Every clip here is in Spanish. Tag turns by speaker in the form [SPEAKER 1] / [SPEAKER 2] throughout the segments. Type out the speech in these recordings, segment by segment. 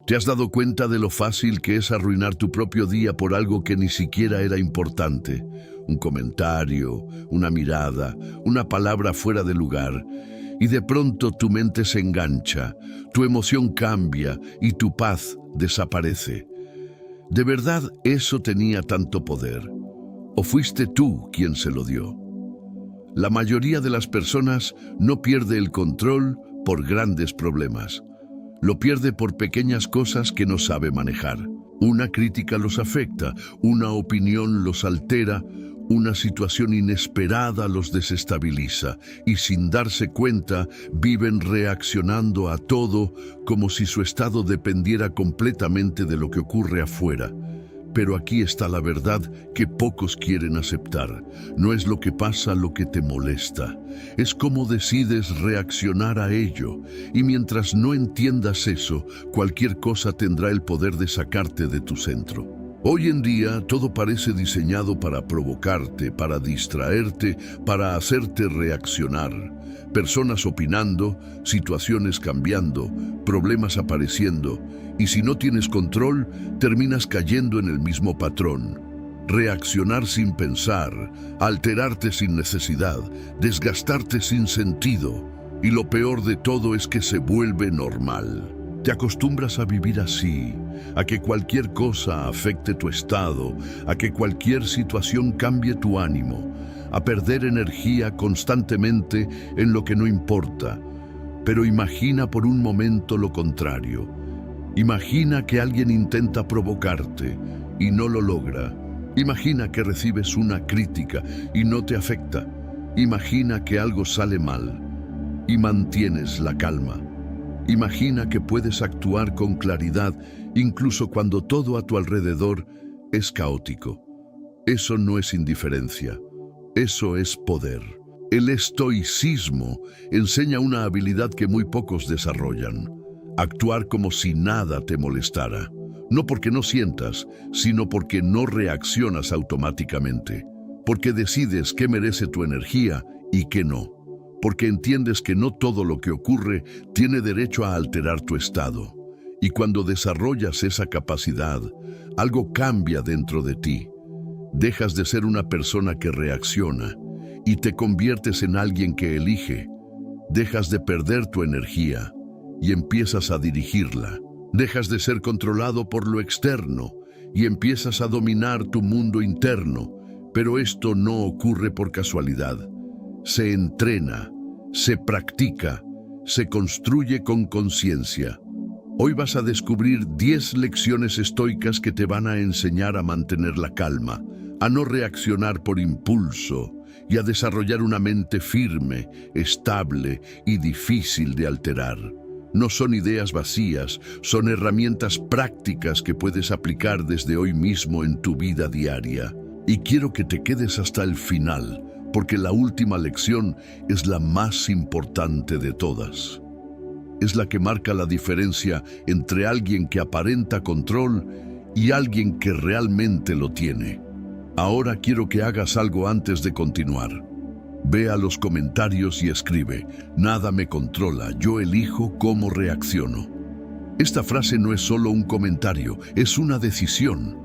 [SPEAKER 1] ¿Te has dado cuenta de lo fácil que es arruinar tu propio día por algo que ni siquiera era importante? Un comentario, una mirada, una palabra fuera de lugar. Y de pronto tu mente se engancha, tu emoción cambia y tu paz desaparece. ¿De verdad eso tenía tanto poder? ¿O fuiste tú quien se lo dio? La mayoría de las personas no pierde el control por grandes problemas. Lo pierde por pequeñas cosas que no sabe manejar. Una crítica los afecta, una opinión los altera, una situación inesperada los desestabiliza y sin darse cuenta viven reaccionando a todo como si su estado dependiera completamente de lo que ocurre afuera. Pero aquí está la verdad que pocos quieren aceptar. No es lo que pasa lo que te molesta, es cómo decides reaccionar a ello. Y mientras no entiendas eso, cualquier cosa tendrá el poder de sacarte de tu centro. Hoy en día todo parece diseñado para provocarte, para distraerte, para hacerte reaccionar. Personas opinando, situaciones cambiando, problemas apareciendo, y si no tienes control, terminas cayendo en el mismo patrón. Reaccionar sin pensar, alterarte sin necesidad, desgastarte sin sentido, y lo peor de todo es que se vuelve normal. Te acostumbras a vivir así, a que cualquier cosa afecte tu estado, a que cualquier situación cambie tu ánimo, a perder energía constantemente en lo que no importa. Pero imagina por un momento lo contrario. Imagina que alguien intenta provocarte y no lo logra. Imagina que recibes una crítica y no te afecta. Imagina que algo sale mal y mantienes la calma. Imagina que puedes actuar con claridad incluso cuando todo a tu alrededor es caótico. Eso no es indiferencia, eso es poder. El estoicismo enseña una habilidad que muy pocos desarrollan: actuar como si nada te molestara. No porque no sientas, sino porque no reaccionas automáticamente. Porque decides qué merece tu energía y qué no. Porque entiendes que no todo lo que ocurre tiene derecho a alterar tu estado. Y cuando desarrollas esa capacidad, algo cambia dentro de ti. Dejas de ser una persona que reacciona y te conviertes en alguien que elige. Dejas de perder tu energía y empiezas a dirigirla. Dejas de ser controlado por lo externo y empiezas a dominar tu mundo interno. Pero esto no ocurre por casualidad. Se entrena, se practica, se construye con conciencia. Hoy vas a descubrir 10 lecciones estoicas que te van a enseñar a mantener la calma, a no reaccionar por impulso y a desarrollar una mente firme, estable y difícil de alterar. No son ideas vacías, son herramientas prácticas que puedes aplicar desde hoy mismo en tu vida diaria. Y quiero que te quedes hasta el final, porque la última lección es la más importante de todas. Es la que marca la diferencia entre alguien que aparenta control y alguien que realmente lo tiene. Ahora quiero que hagas algo antes de continuar. Ve a los comentarios y escribe: nada me controla, yo elijo cómo reacciono. Esta frase no es solo un comentario, es una decisión.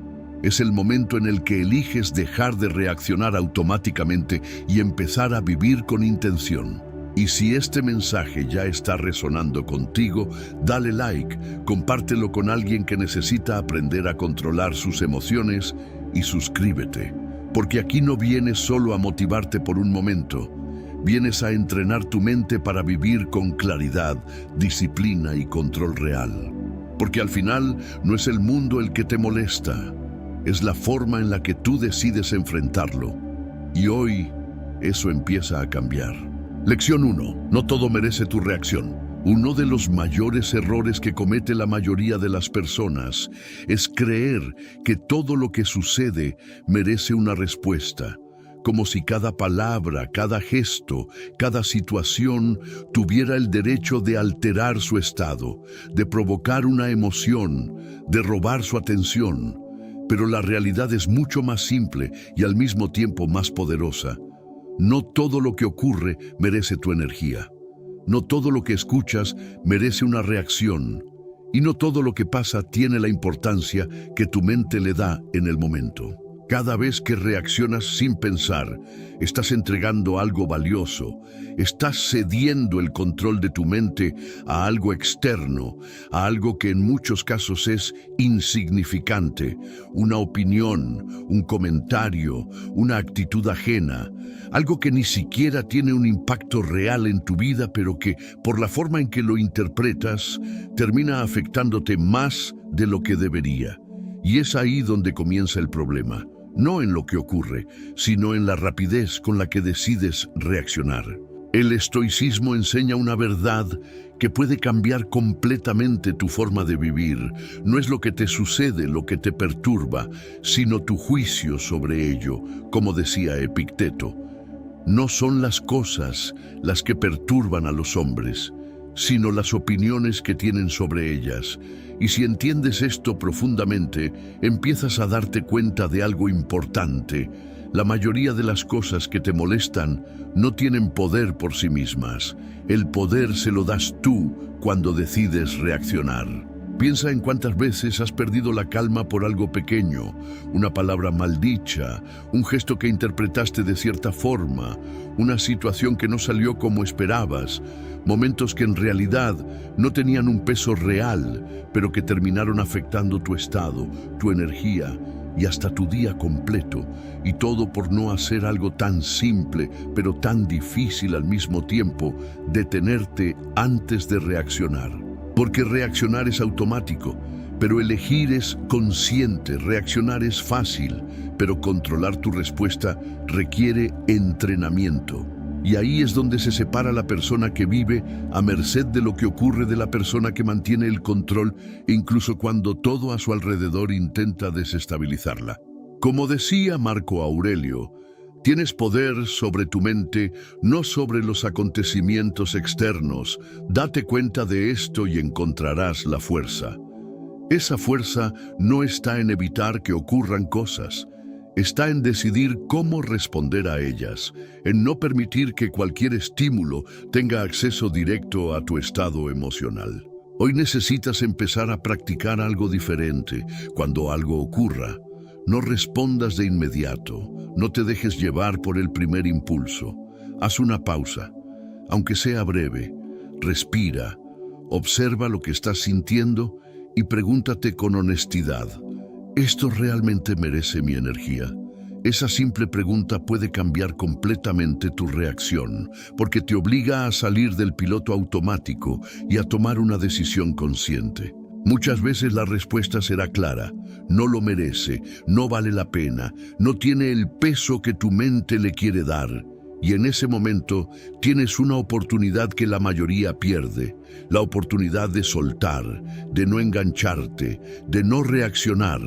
[SPEAKER 1] Es el momento en el que eliges dejar de reaccionar automáticamente y empezar a vivir con intención. Y si este mensaje ya está resonando contigo, dale like, compártelo con alguien que necesita aprender a controlar sus emociones y suscríbete. Porque aquí no vienes solo a motivarte por un momento, vienes a entrenar tu mente para vivir con claridad, disciplina y control real. Porque al final no es el mundo el que te molesta, es la forma en la que tú decides enfrentarlo. Y hoy eso empieza a cambiar. Lección 1. No todo merece tu reacción. Uno de los mayores errores que comete la mayoría de las personas es creer que todo lo que sucede merece una respuesta, como si cada palabra, cada gesto, cada situación tuviera el derecho de alterar su estado, de provocar una emoción, de robar su atención. Pero la realidad es mucho más simple y al mismo tiempo más poderosa. No todo lo que ocurre merece tu energía. No todo lo que escuchas merece una reacción. Y no todo lo que pasa tiene la importancia que tu mente le da en el momento. Cada vez que reaccionas sin pensar, estás entregando algo valioso, estás cediendo el control de tu mente a algo externo, a algo que en muchos casos es insignificante, una opinión, un comentario, una actitud ajena, algo que ni siquiera tiene un impacto real en tu vida, pero que, por la forma en que lo interpretas, termina afectándote más de lo que debería. Y es ahí donde comienza el problema. No en lo que ocurre, sino en la rapidez con la que decides reaccionar. El estoicismo enseña una verdad que puede cambiar completamente tu forma de vivir. No es lo que te sucede lo que te perturba, sino tu juicio sobre ello, como decía Epicteto. No son las cosas las que perturban a los hombres, sino las opiniones que tienen sobre ellas. Y si entiendes esto profundamente, empiezas a darte cuenta de algo importante. La mayoría de las cosas que te molestan no tienen poder por sí mismas. El poder se lo das tú cuando decides reaccionar. Piensa en cuántas veces has perdido la calma por algo pequeño, una palabra maldicha, un gesto que interpretaste de cierta forma, una situación que no salió como esperabas, momentos que en realidad no tenían un peso real, pero que terminaron afectando tu estado, tu energía y hasta tu día completo, y todo por no hacer algo tan simple, pero tan difícil al mismo tiempo, detenerte antes de reaccionar. Porque reaccionar es automático, pero elegir es consciente. Reaccionar es fácil, pero controlar tu respuesta requiere entrenamiento. Y ahí es donde se separa la persona que vive a merced de lo que ocurre de la persona que mantiene el control, incluso cuando todo a su alrededor intenta desestabilizarla. Como decía Marco Aurelio, tienes poder sobre tu mente, no sobre los acontecimientos externos. Date cuenta de esto y encontrarás la fuerza. Esa fuerza no está en evitar que ocurran cosas. Está en decidir cómo responder a ellas, en no permitir que cualquier estímulo tenga acceso directo a tu estado emocional. Hoy necesitas empezar a practicar algo diferente cuando algo ocurra. No respondas de inmediato, no te dejes llevar por el primer impulso. Haz una pausa, aunque sea breve, respira, observa lo que estás sintiendo y pregúntate con honestidad, ¿esto realmente merece mi energía? Esa simple pregunta puede cambiar completamente tu reacción, porque te obliga a salir del piloto automático y a tomar una decisión consciente. Muchas veces la respuesta será clara: no lo merece, no vale la pena, no tiene el peso que tu mente le quiere dar. Y en ese momento tienes una oportunidad que la mayoría pierde, la oportunidad de soltar, de no engancharte, de no reaccionar,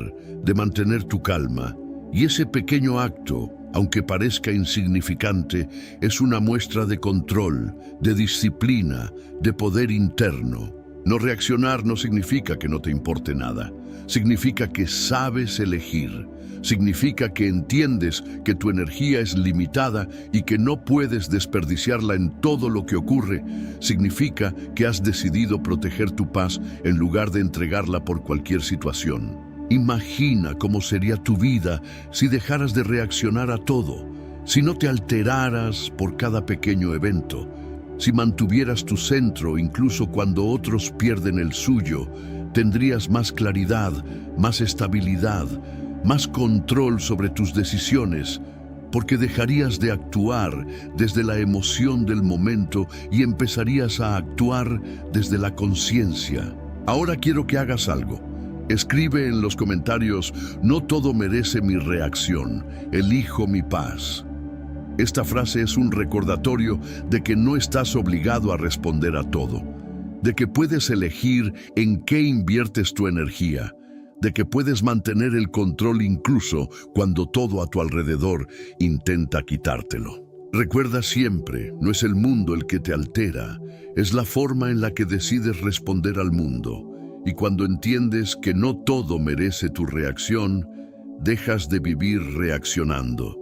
[SPEAKER 1] de mantener tu calma. Y ese pequeño acto, aunque parezca insignificante, es una muestra de control, de disciplina, de poder interno. No reaccionar no significa que no te importe nada. Significa que sabes elegir. Significa que entiendes que tu energía es limitada y que no puedes desperdiciarla en todo lo que ocurre. Significa que has decidido proteger tu paz en lugar de entregarla por cualquier situación. Imagina cómo sería tu vida si dejaras de reaccionar a todo, si no te alteraras por cada pequeño evento. Si mantuvieras tu centro incluso cuando otros pierden el suyo, tendrías más claridad, más estabilidad, más control sobre tus decisiones, porque dejarías de actuar desde la emoción del momento y empezarías a actuar desde la conciencia. Ahora quiero que hagas algo. Escribe en los comentarios: no todo merece mi reacción, elijo mi paz. Esta frase es un recordatorio de que no estás obligado a responder a todo, de que puedes elegir en qué inviertes tu energía, de que puedes mantener el control incluso cuando todo a tu alrededor intenta quitártelo. Recuerda siempre, no es el mundo el que te altera, es la forma en la que decides responder al mundo. Y cuando entiendes que no todo merece tu reacción, dejas de vivir reaccionando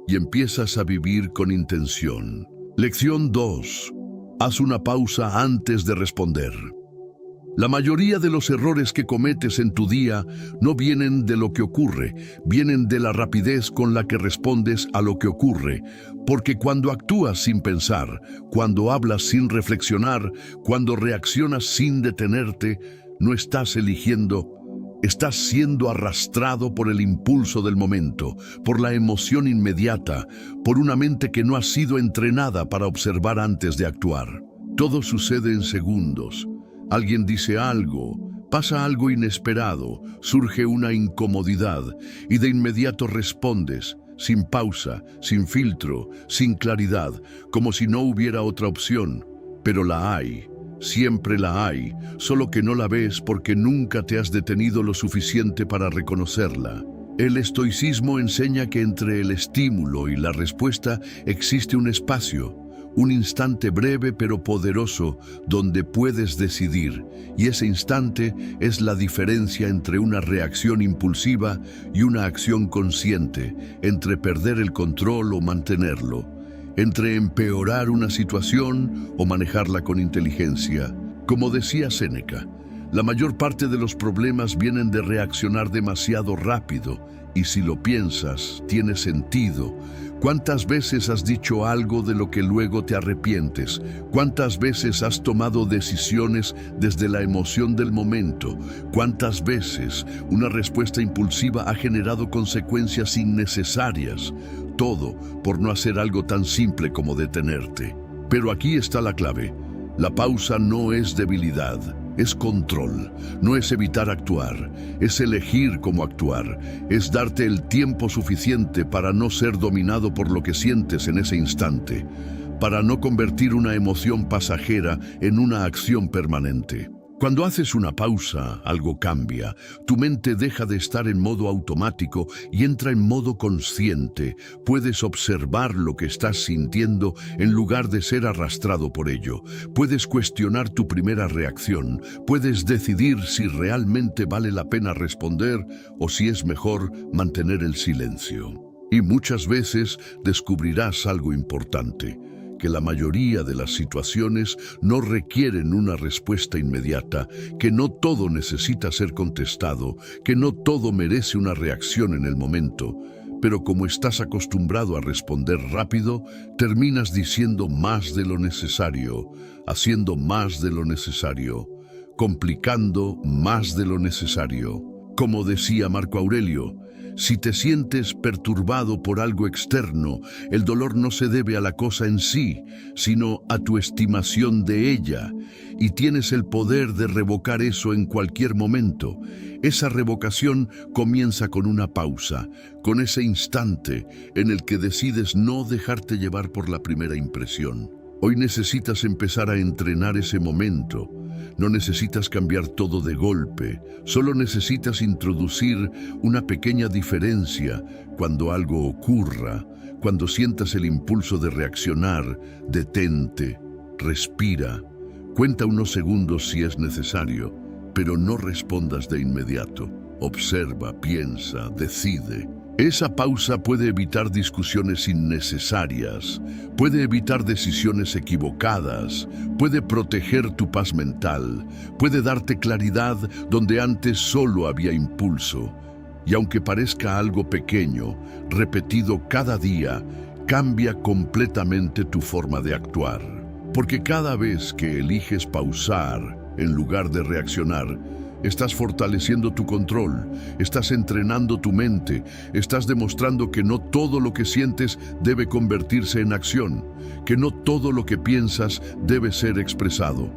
[SPEAKER 1] y empiezas a vivir con intención. Lección 2. Haz una pausa antes de responder. La mayoría de los errores que cometes en tu día no vienen de lo que ocurre, vienen de la rapidez con la que respondes a lo que ocurre, porque cuando actúas sin pensar, cuando hablas sin reflexionar, cuando reaccionas sin detenerte, no estás eligiendo. Estás siendo arrastrado por el impulso del momento, por la emoción inmediata, por una mente que no ha sido entrenada para observar antes de actuar. Todo sucede en segundos. Alguien dice algo, pasa algo inesperado, surge una incomodidad y de inmediato respondes, sin pausa, sin filtro, sin claridad, como si no hubiera otra opción. Pero la hay. Siempre la hay, solo que no la ves porque nunca te has detenido lo suficiente para reconocerla. El estoicismo enseña que entre el estímulo y la respuesta existe un espacio, un instante breve pero poderoso donde puedes decidir, y ese instante es la diferencia entre una reacción impulsiva y una acción consciente, entre perder el control o mantenerlo, entre empeorar una situación o manejarla con inteligencia. Como decía Séneca, la mayor parte de los problemas vienen de reaccionar demasiado rápido, y si lo piensas, tiene sentido. ¿Cuántas veces has dicho algo de lo que luego te arrepientes? ¿Cuántas veces has tomado decisiones desde la emoción del momento? ¿Cuántas veces una respuesta impulsiva ha generado consecuencias innecesarias? Todo por no hacer algo tan simple como detenerte. Pero aquí está la clave. La pausa no es debilidad, es control. No es evitar actuar, es elegir cómo actuar. Es darte el tiempo suficiente para no ser dominado por lo que sientes en ese instante, para no convertir una emoción pasajera en una acción permanente. Cuando haces una pausa, algo cambia. Tu mente deja de estar en modo automático y entra en modo consciente. Puedes observar lo que estás sintiendo en lugar de ser arrastrado por ello. Puedes cuestionar tu primera reacción. Puedes decidir si realmente vale la pena responder o si es mejor mantener el silencio. Y muchas veces descubrirás algo importante: que la mayoría de las situaciones no requieren una respuesta inmediata, que no todo necesita ser contestado, que no todo merece una reacción en el momento. Pero como estás acostumbrado a responder rápido, terminas diciendo más de lo necesario, haciendo más de lo necesario, complicando más de lo necesario. Como decía Marco Aurelio, si te sientes perturbado por algo externo, el dolor no se debe a la cosa en sí, sino a tu estimación de ella, y tienes el poder de revocar eso en cualquier momento. Esa revocación comienza con una pausa, con ese instante en el que decides no dejarte llevar por la primera impresión. Hoy necesitas empezar a entrenar ese momento. No necesitas cambiar todo de golpe, solo necesitas introducir una pequeña diferencia cuando algo ocurra, cuando sientas el impulso de reaccionar. Detente, respira, cuenta unos segundos si es necesario, pero no respondas de inmediato. Observa, piensa, decide. Esa pausa puede evitar discusiones innecesarias, puede evitar decisiones equivocadas, puede proteger tu paz mental, puede darte claridad donde antes solo había impulso. Y aunque parezca algo pequeño, repetido cada día, cambia completamente tu forma de actuar. Porque cada vez que eliges pausar en lugar de reaccionar, estás fortaleciendo tu control, estás entrenando tu mente, estás demostrando que no todo lo que sientes debe convertirse en acción, que no todo lo que piensas debe ser expresado.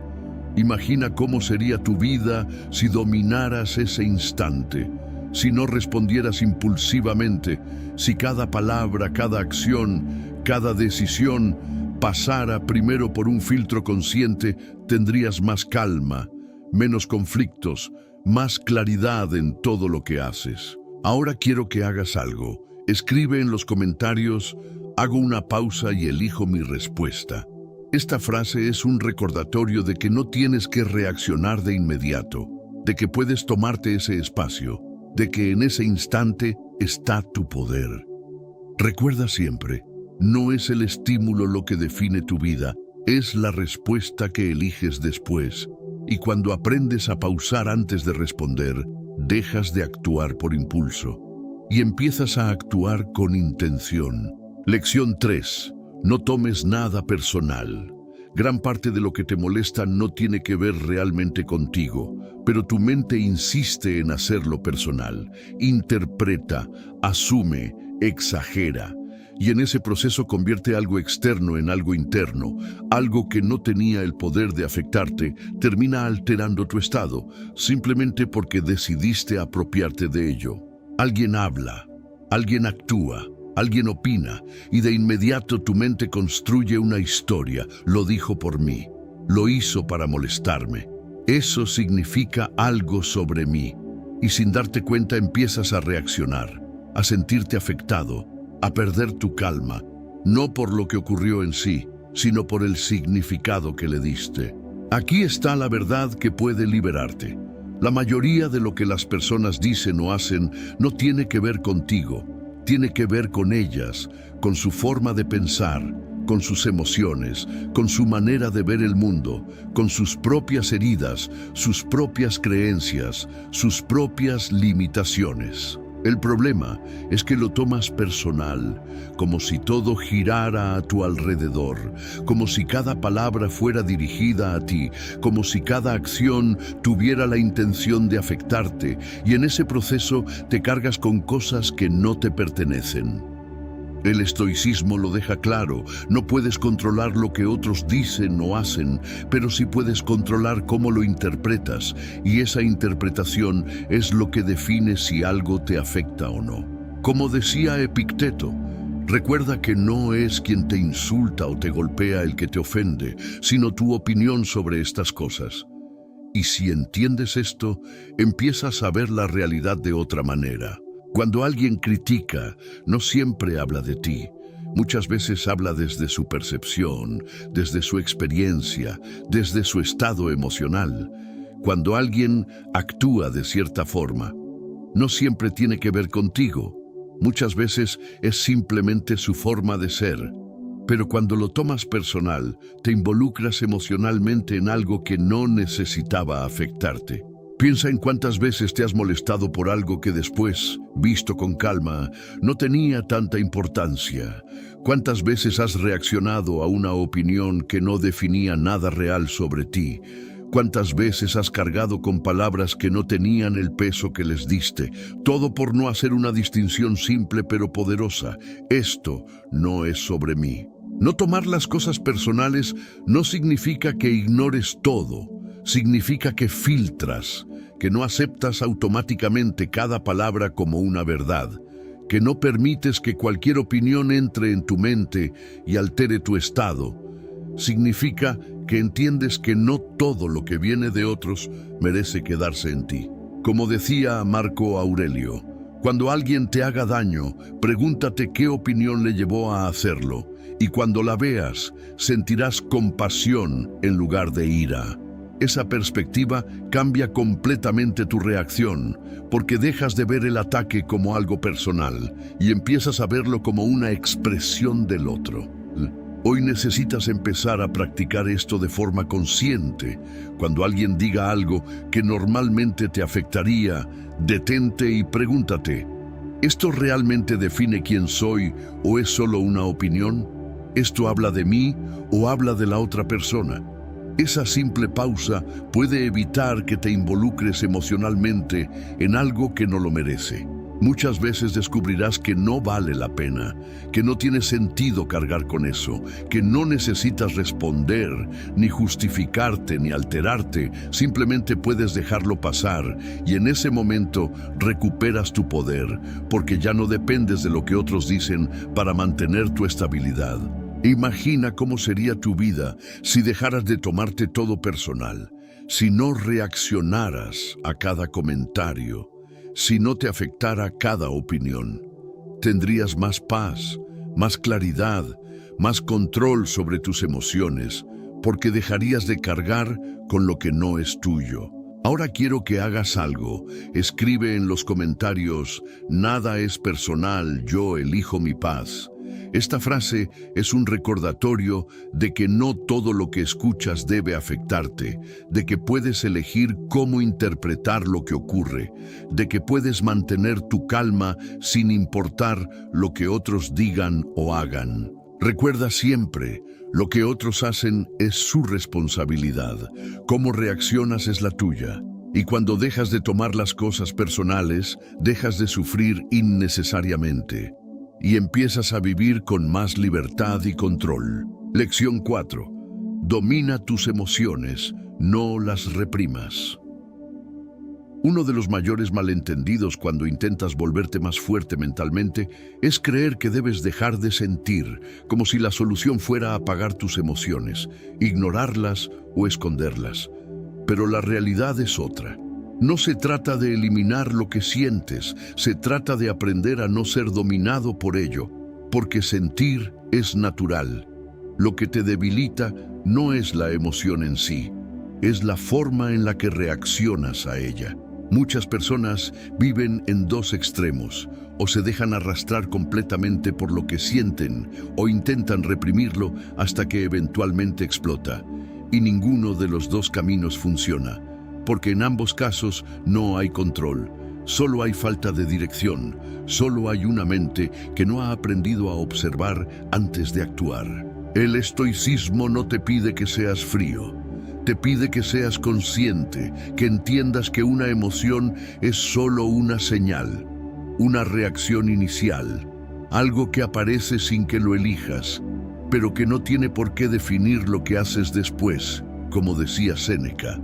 [SPEAKER 1] Imagina cómo sería tu vida si dominaras ese instante, si no respondieras impulsivamente, si cada palabra, cada acción, cada decisión pasara primero por un filtro consciente. Tendrías más calma, menos conflictos, más claridad en todo lo que haces. Ahora quiero que hagas algo. Escribe en los comentarios: hago una pausa y elijo mi respuesta. Esta frase es un recordatorio de que no tienes que reaccionar de inmediato, de que puedes tomarte ese espacio, de que en ese instante está tu poder. Recuerda siempre, no es el estímulo lo que define tu vida, es la respuesta que eliges después. Y cuando aprendes a pausar antes de responder, dejas de actuar por impulso y empiezas a actuar con intención. Lección 3. No tomes nada personal. Gran parte de lo que te molesta no tiene que ver realmente contigo, pero tu mente insiste en hacerlo personal. Interpreta, asume, exagera. Y en ese proceso convierte algo externo en algo interno. Algo que no tenía el poder de afectarte termina alterando tu estado, simplemente porque decidiste apropiarte de ello. Alguien habla, alguien actúa, alguien opina, y de inmediato tu mente construye una historia. Lo dijo por mí, lo hizo para molestarme. Eso significa algo sobre mí. Y sin darte cuenta empiezas a reaccionar, a sentirte afectado, a perder tu calma, no por lo que ocurrió en sí, sino por el significado que le diste. Aquí está la verdad que puede liberarte. La mayoría de lo que las personas dicen o hacen no tiene que ver contigo, tiene que ver con ellas, con su forma de pensar, con sus emociones, con su manera de ver el mundo, con sus propias heridas, sus propias creencias, sus propias limitaciones. El problema es que lo tomas personal, como si todo girara a tu alrededor, como si cada palabra fuera dirigida a ti, como si cada acción tuviera la intención de afectarte, y en ese proceso te cargas con cosas que no te pertenecen. El estoicismo lo deja claro, no puedes controlar lo que otros dicen o hacen, pero sí puedes controlar cómo lo interpretas, y esa interpretación es lo que define si algo te afecta o no. Como decía Epicteto, recuerda que no es quien te insulta o te golpea el que te ofende, sino tu opinión sobre estas cosas. Y si entiendes esto, empiezas a ver la realidad de otra manera. Cuando alguien critica, no siempre habla de ti. Muchas veces habla desde su percepción, desde su experiencia, desde su estado emocional. Cuando alguien actúa de cierta forma, no siempre tiene que ver contigo. Muchas veces es simplemente su forma de ser. Pero cuando lo tomas personal, te involucras emocionalmente en algo que no necesitaba afectarte. Piensa en cuántas veces te has molestado por algo que después, visto con calma, no tenía tanta importancia. Cuántas veces has reaccionado a una opinión que no definía nada real sobre ti. Cuántas veces has cargado con palabras que no tenían el peso que les diste. Todo por no hacer una distinción simple pero poderosa. Esto no es sobre mí. No tomar las cosas personales no significa que ignores todo. Significa que filtras, que no aceptas automáticamente cada palabra como una verdad, que no permites que cualquier opinión entre en tu mente y altere tu estado. Significa que entiendes que no todo lo que viene de otros merece quedarse en ti. Como decía Marco Aurelio, cuando alguien te haga daño, pregúntate qué opinión le llevó a hacerlo, y cuando la veas, sentirás compasión en lugar de ira. Esa perspectiva cambia completamente tu reacción, porque dejas de ver el ataque como algo personal y empiezas a verlo como una expresión del otro. Hoy necesitas empezar a practicar esto de forma consciente. Cuando alguien diga algo que normalmente te afectaría, detente y pregúntate, ¿esto realmente define quién soy o es solo una opinión? ¿Esto habla de mí o habla de la otra persona? Esa simple pausa puede evitar que te involucres emocionalmente en algo que no lo merece. Muchas veces descubrirás que no vale la pena, que no tiene sentido cargar con eso, que no necesitas responder, ni justificarte, ni alterarte, simplemente puedes dejarlo pasar y en ese momento recuperas tu poder, porque ya no dependes de lo que otros dicen para mantener tu estabilidad. Imagina cómo sería tu vida si dejaras de tomarte todo personal, si no reaccionaras a cada comentario, si no te afectara cada opinión. Tendrías más paz, más claridad, más control sobre tus emociones, porque dejarías de cargar con lo que no es tuyo. Ahora quiero que hagas algo. Escribe en los comentarios, nada es personal, yo elijo mi paz. Esta frase es un recordatorio de que no todo lo que escuchas debe afectarte, de que puedes elegir cómo interpretar lo que ocurre, de que puedes mantener tu calma sin importar lo que otros digan o hagan. Recuerda siempre, lo que otros hacen es su responsabilidad. Cómo reaccionas es la tuya. Y cuando dejas de tomar las cosas personales, dejas de sufrir innecesariamente. Y empiezas a vivir con más libertad y control. Lección 4. Domina tus emociones, no las reprimas. Uno de los mayores malentendidos cuando intentas volverte más fuerte mentalmente es creer que debes dejar de sentir, como si la solución fuera apagar tus emociones, ignorarlas o esconderlas. Pero la realidad es otra. No se trata de eliminar lo que sientes, se trata de aprender a no ser dominado por ello, porque sentir es natural. Lo que te debilita no es la emoción en sí, es la forma en la que reaccionas a ella. Muchas personas viven en dos extremos, o se dejan arrastrar completamente por lo que sienten, o intentan reprimirlo hasta que eventualmente explota. Y ninguno de los dos caminos funciona, porque en ambos casos no hay control, solo hay falta de dirección, solo hay una mente que no ha aprendido a observar antes de actuar. El estoicismo no te pide que seas frío, te pide que seas consciente, que entiendas que una emoción es solo una señal, una reacción inicial, algo que aparece sin que lo elijas, pero que no tiene por qué definir lo que haces después, como decía Séneca.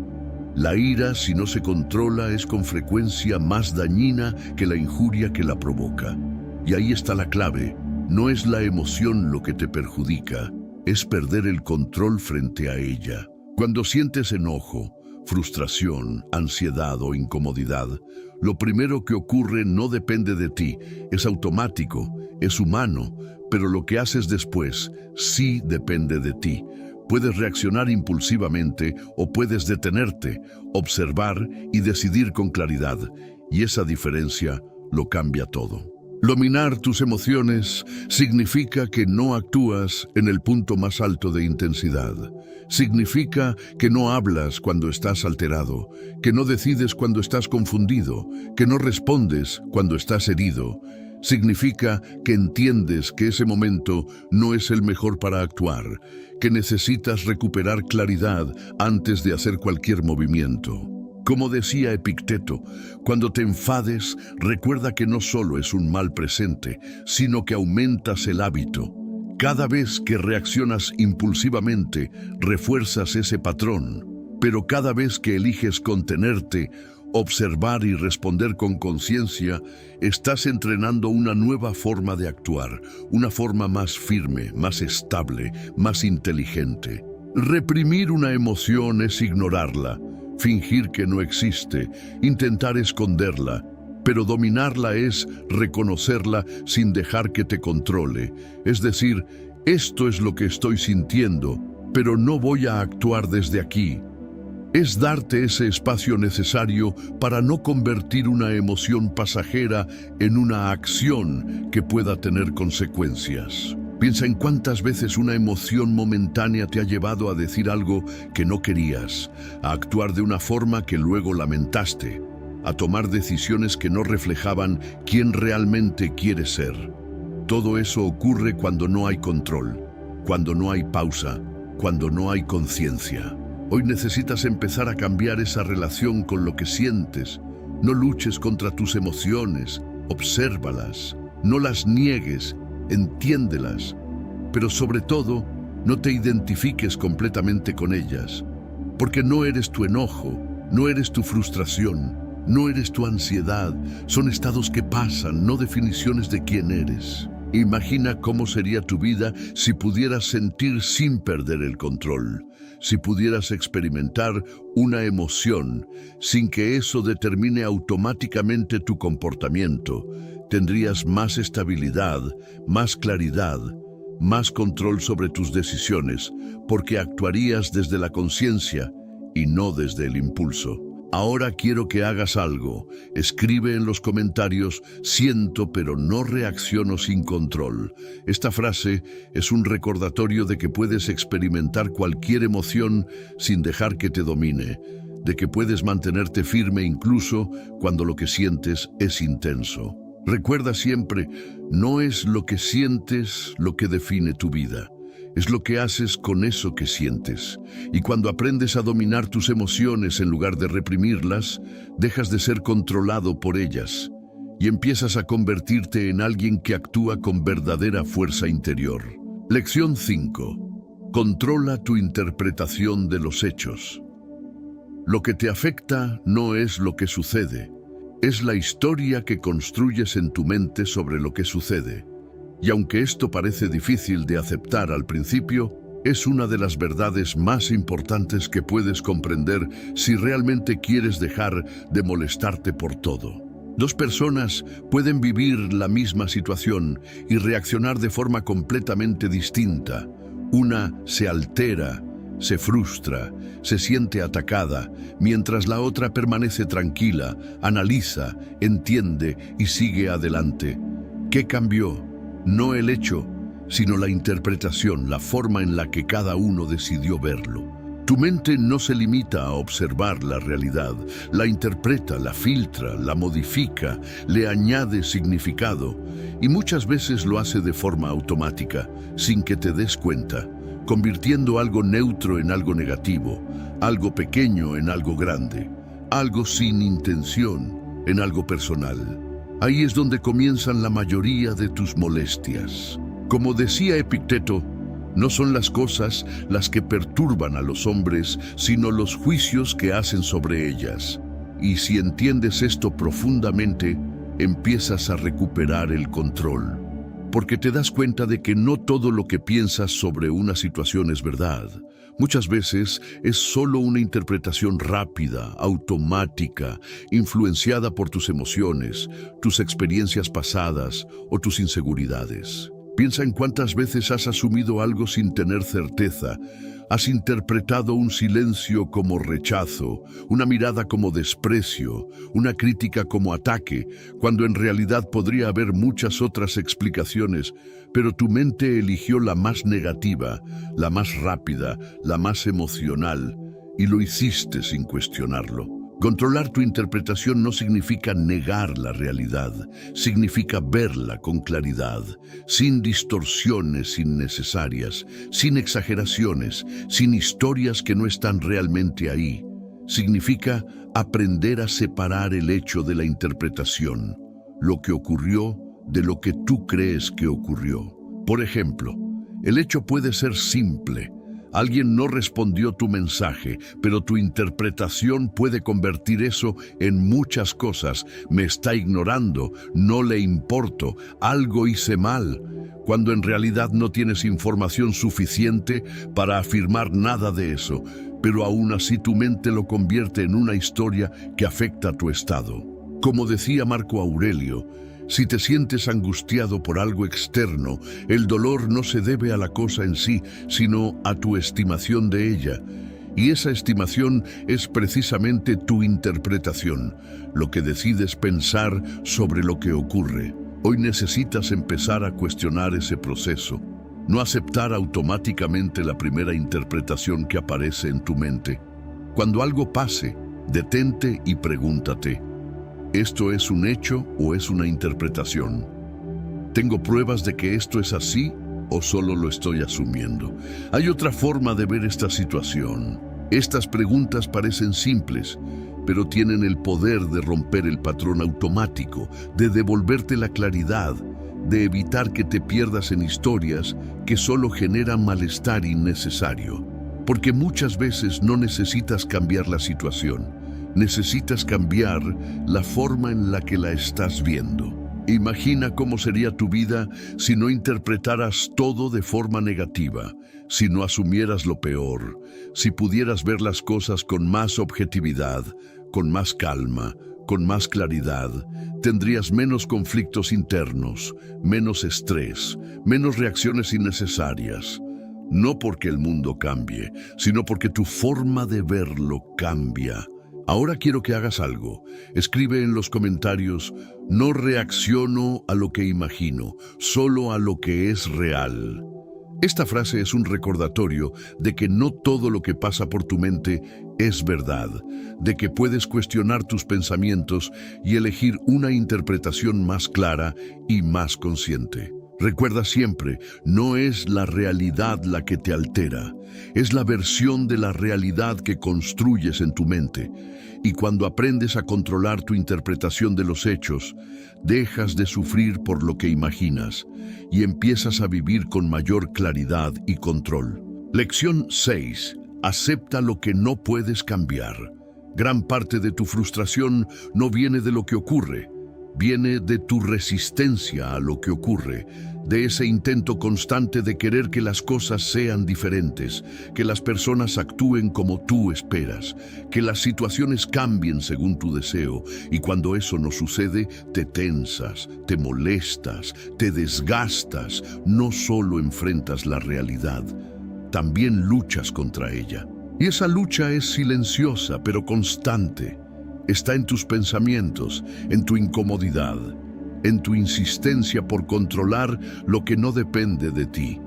[SPEAKER 1] La ira, si no se controla, es con frecuencia más dañina que la injuria que la provoca. Y ahí está la clave. No es la emoción lo que te perjudica, es perder el control frente a ella. Cuando sientes enojo, frustración, ansiedad o incomodidad, lo primero que ocurre no depende de ti, es automático, es humano, pero lo que haces después sí depende de ti. Puedes reaccionar impulsivamente o puedes detenerte, observar y decidir con claridad, y esa diferencia lo cambia todo. Dominar tus emociones significa que no actúas en el punto más alto de intensidad. Significa que no hablas cuando estás alterado, que no decides cuando estás confundido, que no respondes cuando estás herido. Significa que entiendes que ese momento no es el mejor para actuar, que necesitas recuperar claridad antes de hacer cualquier movimiento. Como decía Epicteto, cuando te enfades, recuerda que no solo es un mal presente, sino que aumentas el hábito. Cada vez que reaccionas impulsivamente, refuerzas ese patrón, pero cada vez que eliges contenerte, observar y responder con conciencia, estás entrenando una nueva forma de actuar, una forma más firme, más estable, más inteligente. Reprimir una emoción es ignorarla, fingir que no existe, intentar esconderla, pero dominarla es reconocerla sin dejar que te controle. Es decir, esto es lo que estoy sintiendo, pero no voy a actuar desde aquí. Es darte ese espacio necesario para no convertir una emoción pasajera en una acción que pueda tener consecuencias. Piensa en cuántas veces una emoción momentánea te ha llevado a decir algo que no querías, a actuar de una forma que luego lamentaste, a tomar decisiones que no reflejaban quién realmente quieres ser. Todo eso ocurre cuando no hay control, cuando no hay pausa, cuando no hay conciencia. Hoy necesitas empezar a cambiar esa relación con lo que sientes. No luches contra tus emociones, obsérvalas, no las niegues, entiéndelas, pero sobre todo, no te identifiques completamente con ellas, porque no eres tu enojo, no eres tu frustración, no eres tu ansiedad, son estados que pasan, no definiciones de quién eres. Imagina cómo sería tu vida si pudieras sentir sin perder el control, si pudieras experimentar una emoción sin que eso determine automáticamente tu comportamiento. Tendrías más estabilidad, más claridad, más control sobre tus decisiones, porque actuarías desde la conciencia y no desde el impulso. Ahora quiero que hagas algo. Escribe en los comentarios: siento pero no reacciono sin control. Esta frase es un recordatorio de que puedes experimentar cualquier emoción sin dejar que te domine, de que puedes mantenerte firme incluso cuando lo que sientes es intenso. Recuerda siempre, no es lo que sientes lo que define tu vida. Es lo que haces con eso que sientes. Y cuando aprendes a dominar tus emociones en lugar de reprimirlas, dejas de ser controlado por ellas y empiezas a convertirte en alguien que actúa con verdadera fuerza interior. Lección 5. Controla tu interpretación de los hechos. Lo que te afecta no es lo que sucede, es la historia que construyes en tu mente sobre lo que sucede. Y aunque esto parece difícil de aceptar al principio, es una de las verdades más importantes que puedes comprender si realmente quieres dejar de molestarte por todo. Dos personas pueden vivir la misma situación y reaccionar de forma completamente distinta. Una se altera, se frustra, se siente atacada, mientras la otra permanece tranquila, analiza, entiende y sigue adelante. ¿Qué cambió? No el hecho, sino la interpretación, la forma en la que cada uno decidió verlo. Tu mente no se limita a observar la realidad, la interpreta, la filtra, la modifica, le añade significado y muchas veces lo hace de forma automática, sin que te des cuenta, convirtiendo algo neutro en algo negativo, algo pequeño en algo grande, algo sin intención en algo personal. Ahí es donde comienzan la mayoría de tus molestias. Como decía Epicteto, no son las cosas las que perturban a los hombres, sino los juicios que hacen sobre ellas. Y si entiendes esto profundamente, empiezas a recuperar el control. Porque te das cuenta de que no todo lo que piensas sobre una situación es verdad. Muchas veces es solo una interpretación rápida, automática, influenciada por tus emociones, tus experiencias pasadas o tus inseguridades. Piensa en cuántas veces has asumido algo sin tener certeza. Has interpretado un silencio como rechazo, una mirada como desprecio, una crítica como ataque, cuando en realidad podría haber muchas otras explicaciones, pero tu mente eligió la más negativa, la más rápida, la más emocional, y lo hiciste sin cuestionarlo. Controlar tu interpretación no significa negar la realidad, significa verla con claridad, sin distorsiones innecesarias, sin exageraciones, sin historias que no están realmente ahí. Significa aprender a separar el hecho de la interpretación, lo que ocurrió de lo que tú crees que ocurrió. Por ejemplo, el hecho puede ser simple. Alguien no respondió tu mensaje, pero tu interpretación puede convertir eso en muchas cosas. Me está ignorando, no le importo, algo hice mal, cuando en realidad no tienes información suficiente para afirmar nada de eso, pero aún así tu mente lo convierte en una historia que afecta a tu estado. Como decía Marco Aurelio, si te sientes angustiado por algo externo, el dolor no se debe a la cosa en sí, sino a tu estimación de ella. Y esa estimación es precisamente tu interpretación, lo que decides pensar sobre lo que ocurre. Hoy necesitas empezar a cuestionar ese proceso, no aceptar automáticamente la primera interpretación que aparece en tu mente. Cuando algo pase, detente y pregúntate: ¿esto es un hecho o es una interpretación? ¿Tengo pruebas de que esto es así o solo lo estoy asumiendo? Hay otra forma de ver esta situación. Estas preguntas parecen simples, pero tienen el poder de romper el patrón automático, de devolverte la claridad, de evitar que te pierdas en historias que solo generan malestar innecesario. Porque muchas veces no necesitas cambiar la situación. Necesitas cambiar la forma en la que la estás viendo. Imagina cómo sería tu vida si no interpretaras todo de forma negativa, si no asumieras lo peor, si pudieras ver las cosas con más objetividad, con más calma, con más claridad. Tendrías menos conflictos internos, menos estrés, menos reacciones innecesarias. No porque el mundo cambie, sino porque tu forma de verlo cambia. Ahora quiero que hagas algo. Escribe en los comentarios: no reacciono a lo que imagino, solo a lo que es real. Esta frase es un recordatorio de que no todo lo que pasa por tu mente es verdad, de que puedes cuestionar tus pensamientos y elegir una interpretación más clara y más consciente. Recuerda siempre, no es la realidad la que te altera, es la versión de la realidad que construyes en tu mente. Y cuando aprendes a controlar tu interpretación de los hechos, dejas de sufrir por lo que imaginas y empiezas a vivir con mayor claridad y control. Lección 6. Acepta lo que no puedes cambiar. Gran parte de tu frustración no viene de lo que ocurre, viene de tu resistencia a lo que ocurre, de ese intento constante de querer que las cosas sean diferentes, que las personas actúen como tú esperas, que las situaciones cambien según tu deseo, y cuando eso no sucede, te tensas, te molestas, te desgastas, no solo enfrentas la realidad, también luchas contra ella. Y esa lucha es silenciosa, pero constante. Está en tus pensamientos, en tu incomodidad, en tu insistencia por controlar lo que no depende de ti.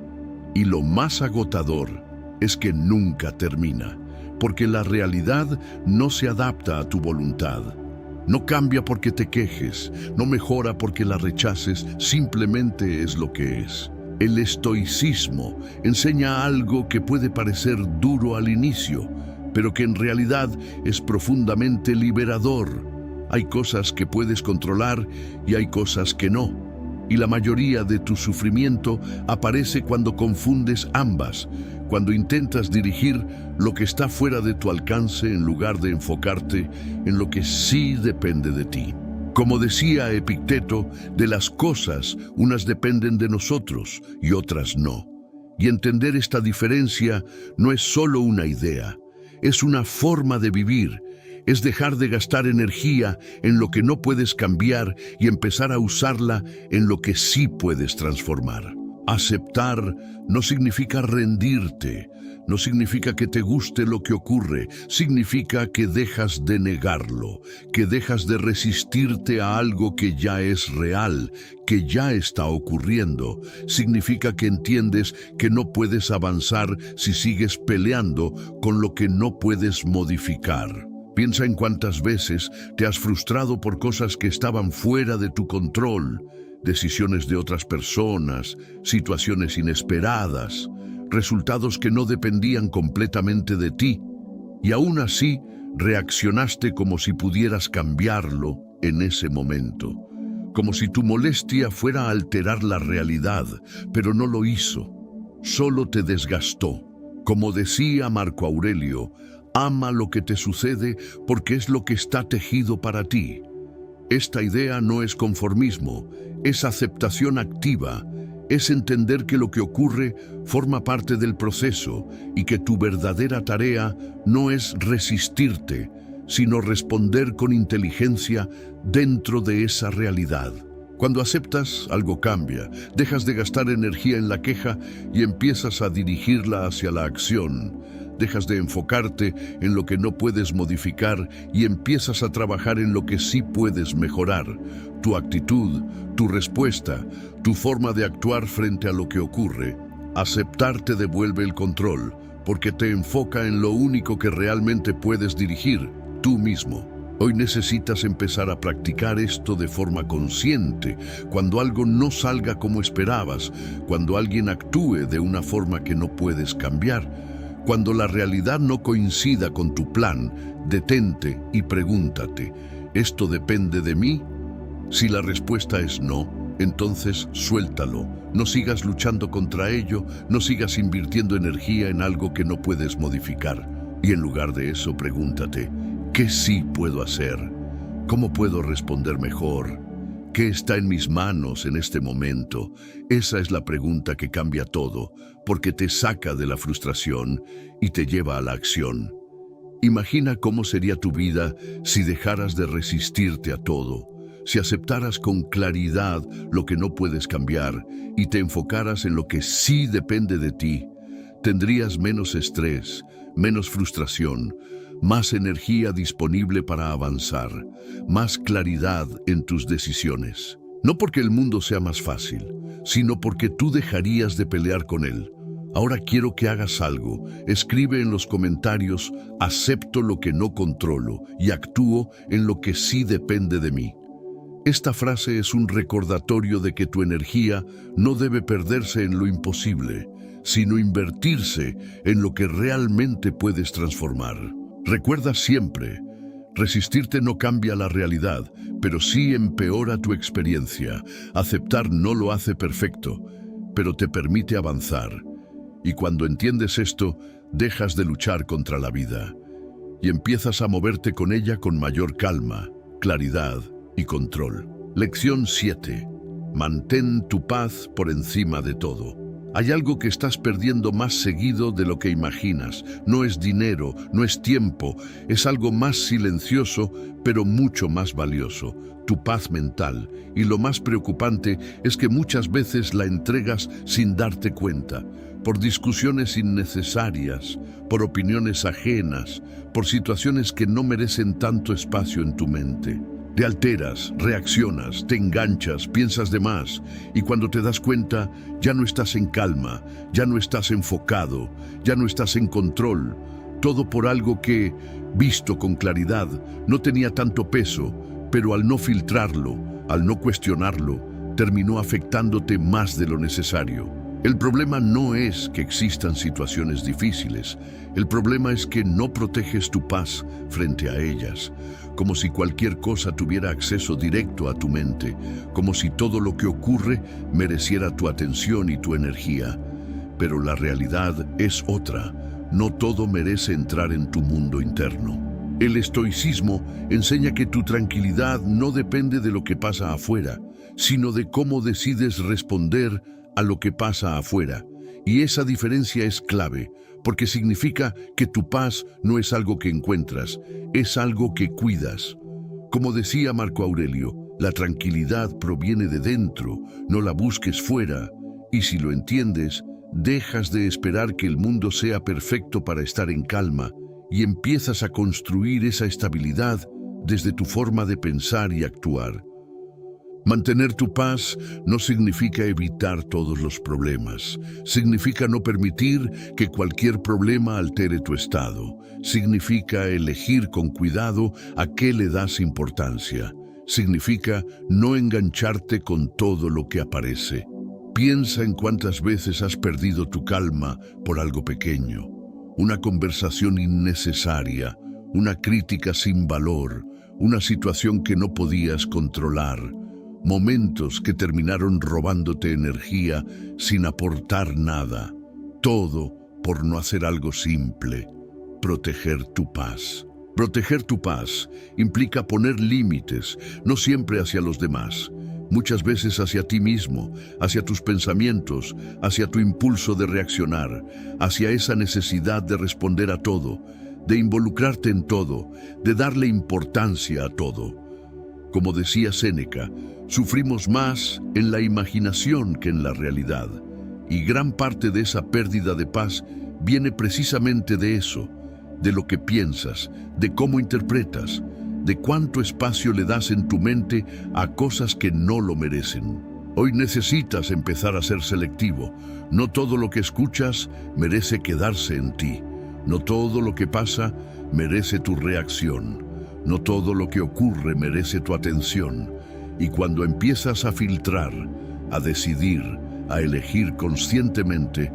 [SPEAKER 1] Y lo más agotador es que nunca termina, porque la realidad no se adapta a tu voluntad. No cambia porque te quejes, no mejora porque la rechaces, simplemente es lo que es. El estoicismo enseña algo que puede parecer duro al inicio, pero que en realidad es profundamente liberador. Hay cosas que puedes controlar y hay cosas que no. Y la mayoría de tu sufrimiento aparece cuando confundes ambas, cuando intentas dirigir lo que está fuera de tu alcance en lugar de enfocarte en lo que sí depende de ti. Como decía Epicteto, de las cosas, unas dependen de nosotros y otras no. Y entender esta diferencia no es solo una idea, es una forma de vivir. Es dejar de gastar energía en lo que no puedes cambiar y empezar a usarla en lo que sí puedes transformar. Aceptar no significa rendirte, no significa que te guste lo que ocurre, significa que dejas de negarlo, que dejas de resistirte a algo que ya es real, que ya está ocurriendo. Significa que entiendes que no puedes avanzar si sigues peleando con lo que no puedes modificar. Piensa en cuántas veces te has frustrado por cosas que estaban fuera de tu control, decisiones de otras personas, situaciones inesperadas, resultados que no dependían completamente de ti, y aún así reaccionaste como si pudieras cambiarlo en ese momento, como si tu molestia fuera a alterar la realidad, pero no lo hizo, solo te desgastó. Como decía Marco Aurelio, ama lo que te sucede porque es lo que está tejido para ti. Esta idea no es conformismo, es aceptación activa, es entender que lo que ocurre forma parte del proceso y que tu verdadera tarea no es resistirte, sino responder con inteligencia dentro de esa realidad. Cuando aceptas, algo cambia, dejas de gastar energía en la queja y empiezas a dirigirla hacia la acción. Dejas de enfocarte en lo que no puedes modificar y empiezas a trabajar en lo que sí puedes mejorar. Tu actitud, tu respuesta, tu forma de actuar frente a lo que ocurre. Aceptar te devuelve el control, porque te enfoca en lo único que realmente puedes dirigir, tú mismo. Hoy necesitas empezar a practicar esto de forma consciente, cuando algo no salga como esperabas, cuando alguien actúe de una forma que no puedes cambiar. Cuando la realidad no coincida con tu plan, detente y pregúntate, ¿esto depende de mí? Si la respuesta es no, entonces suéltalo. No sigas luchando contra ello, no sigas invirtiendo energía en algo que no puedes modificar. Y en lugar de eso, pregúntate, ¿qué sí puedo hacer? ¿Cómo puedo responder mejor? ¿Qué está en mis manos en este momento? Esa es la pregunta que cambia todo, porque te saca de la frustración y te lleva a la acción. Imagina cómo sería tu vida si dejaras de resistirte a todo, si aceptaras con claridad lo que no puedes cambiar y te enfocaras en lo que sí depende de ti. Tendrías menos estrés, menos frustración, más energía disponible para avanzar, más claridad en tus decisiones. No porque el mundo sea más fácil, sino porque tú dejarías de pelear con él. Ahora quiero que hagas algo. Escribe en los comentarios: acepto lo que no controlo y actúo en lo que sí depende de mí. Esta frase es un recordatorio de que tu energía no debe perderse en lo imposible, sino invertirse en lo que realmente puedes transformar. Recuerda siempre: resistirte no cambia la realidad, pero sí empeora tu experiencia. Aceptar no lo hace perfecto, pero te permite avanzar. Y cuando entiendes esto, dejas de luchar contra la vida y empiezas a moverte con ella con mayor calma, claridad y control. Lección 7. Mantén tu paz por encima de todo. Hay algo que estás perdiendo más seguido de lo que imaginas. No es dinero, no es tiempo, es algo más silencioso, pero mucho más valioso: tu paz mental. Y lo más preocupante es que muchas veces la entregas sin darte cuenta, por discusiones innecesarias, por opiniones ajenas, por situaciones que no merecen tanto espacio en tu mente. Te alteras, reaccionas, te enganchas, piensas de más, y cuando te das cuenta, ya no estás en calma, ya no estás enfocado, ya no estás en control. Todo por algo que, visto con claridad, no tenía tanto peso, pero al no filtrarlo, al no cuestionarlo, terminó afectándote más de lo necesario. El problema no es que existan situaciones difíciles, el problema es que no proteges tu paz frente a ellas, como si cualquier cosa tuviera acceso directo a tu mente, como si todo lo que ocurre mereciera tu atención y tu energía. Pero la realidad es otra: no todo merece entrar en tu mundo interno. El estoicismo enseña que tu tranquilidad no depende de lo que pasa afuera, sino de cómo decides responder a lo que pasa afuera. Y esa diferencia es clave, porque significa que tu paz no es algo que encuentras, es algo que cuidas. Como decía Marco Aurelio, la tranquilidad proviene de dentro, no la busques fuera. Y si lo entiendes, dejas de esperar que el mundo sea perfecto para estar en calma y empiezas a construir esa estabilidad desde tu forma de pensar y actuar. Mantener tu paz no significa evitar todos los problemas. Significa no permitir que cualquier problema altere tu estado. Significa elegir con cuidado a qué le das importancia. Significa no engancharte con todo lo que aparece. Piensa en cuántas veces has perdido tu calma por algo pequeño. Una conversación innecesaria, una crítica sin valor, una situación que no podías controlar. Momentos que terminaron robándote energía sin aportar nada. Todo por no hacer algo simple: proteger tu paz. Proteger tu paz implica poner límites, no siempre hacia los demás, muchas veces hacia ti mismo, hacia tus pensamientos, hacia tu impulso de reaccionar, hacia esa necesidad de responder a todo, de involucrarte en todo, de darle importancia a todo. Como decía Séneca, sufrimos más en la imaginación que en la realidad, y gran parte de esa pérdida de paz viene precisamente de eso, de lo que piensas, de cómo interpretas, de cuánto espacio le das en tu mente a cosas que no lo merecen. Hoy necesitas empezar a ser selectivo. No todo lo que escuchas merece quedarse en ti. No todo lo que pasa merece tu reacción. No todo lo que ocurre merece tu atención. Y cuando empiezas a filtrar, a decidir, a elegir conscientemente,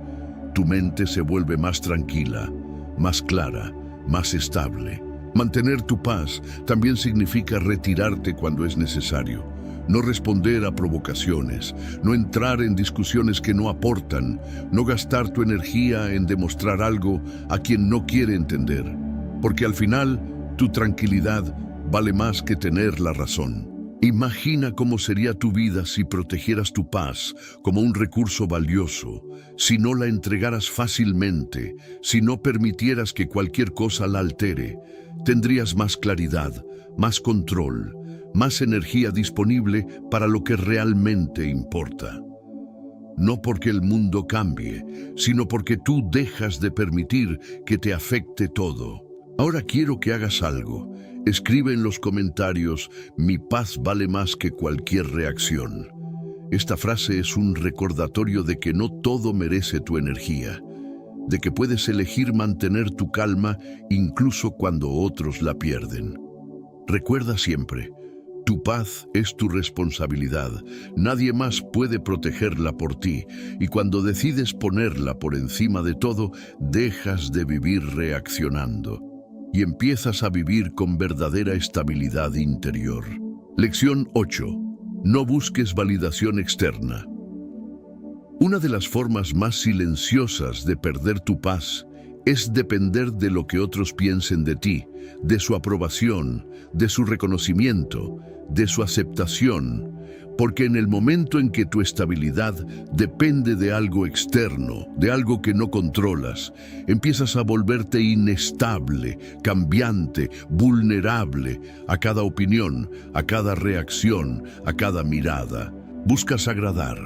[SPEAKER 1] tu mente se vuelve más tranquila, más clara, más estable. Mantener tu paz también significa retirarte cuando es necesario. No responder a provocaciones, no entrar en discusiones que no aportan, no gastar tu energía en demostrar algo a quien no quiere entender. Porque al final, tu tranquilidad vale más que tener la razón. Imagina cómo sería tu vida si protegieras tu paz como un recurso valioso, si no la entregaras fácilmente, si no permitieras que cualquier cosa la altere. Tendrías más claridad, más control, más energía disponible para lo que realmente importa. no porque el mundo cambie, sino porque tú dejas de permitir que te afecte todo. Ahora quiero que hagas algo. Escribe en los comentarios: mi paz vale más que cualquier reacción. Esta frase es un recordatorio de que no todo merece tu energía, de que puedes elegir mantener tu calma incluso cuando otros la pierden. Recuerda siempre: tu paz es tu responsabilidad. Nadie más puede protegerla por ti, y cuando decides ponerla por encima de todo, dejas de vivir reaccionando y empiezas a vivir con verdadera estabilidad interior. Lección 8. No busques validación externa. Una de las formas más silenciosas de perder tu paz es depender de lo que otros piensen de ti, de su aprobación, de su reconocimiento, de su aceptación, porque en el momento en que tu estabilidad depende de algo externo, de algo que no controlas, empiezas a volverte inestable, cambiante, vulnerable a cada opinión, a cada reacción, a cada mirada. Buscas agradar,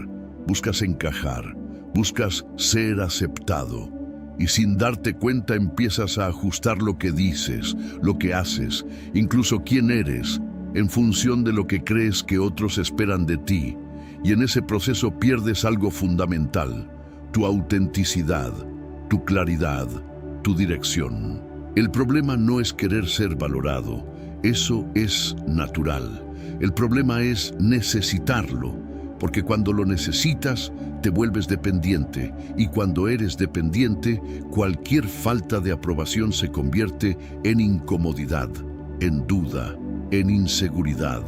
[SPEAKER 1] buscas encajar, buscas ser aceptado. Y sin darte cuenta empiezas a ajustar lo que dices, lo que haces, incluso quién eres, en función de lo que crees que otros esperan de ti. Y en ese proceso pierdes algo fundamental: tu autenticidad, tu claridad, tu dirección. El problema no es querer ser valorado, eso es natural. El problema es necesitarlo, porque cuando lo necesitas, te vuelves dependiente, y cuando eres dependiente, cualquier falta de aprobación se convierte en incomodidad, en duda, en inseguridad,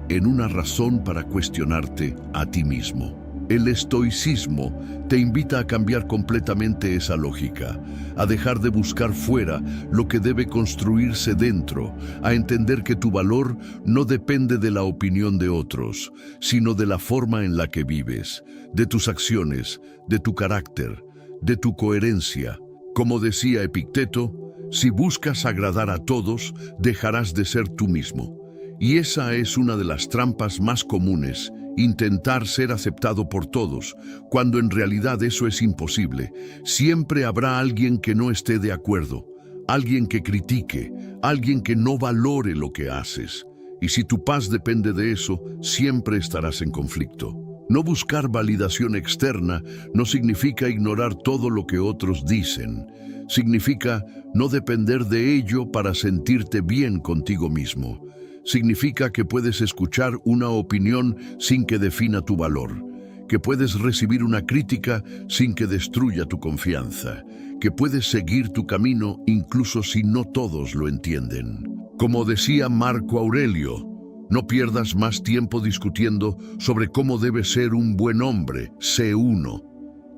[SPEAKER 1] en una razón para cuestionarte a ti mismo. El estoicismo te invita a cambiar completamente esa lógica, a dejar de buscar fuera lo que debe construirse dentro, a entender que tu valor no depende de la opinión de otros, sino de la forma en la que vives, de tus acciones, de tu carácter, de tu coherencia. Como decía Epicteto, si buscas agradar a todos, dejarás de ser tú mismo. Y esa es una de las trampas más comunes: intentar ser aceptado por todos, cuando en realidad eso es imposible. Siempre habrá alguien que no esté de acuerdo, alguien que critique, alguien que no valore lo que haces. Y si tu paz depende de eso, siempre estarás en conflicto. No buscar validación externa no significa ignorar todo lo que otros dicen. Significa no depender de ello para sentirte bien contigo mismo. Significa que puedes escuchar una opinión sin que defina tu valor, que puedes recibir una crítica sin que destruya tu confianza, que puedes seguir tu camino incluso si no todos lo entienden. Como decía Marco Aurelio, no pierdas más tiempo discutiendo sobre cómo debes ser un buen hombre, sé uno.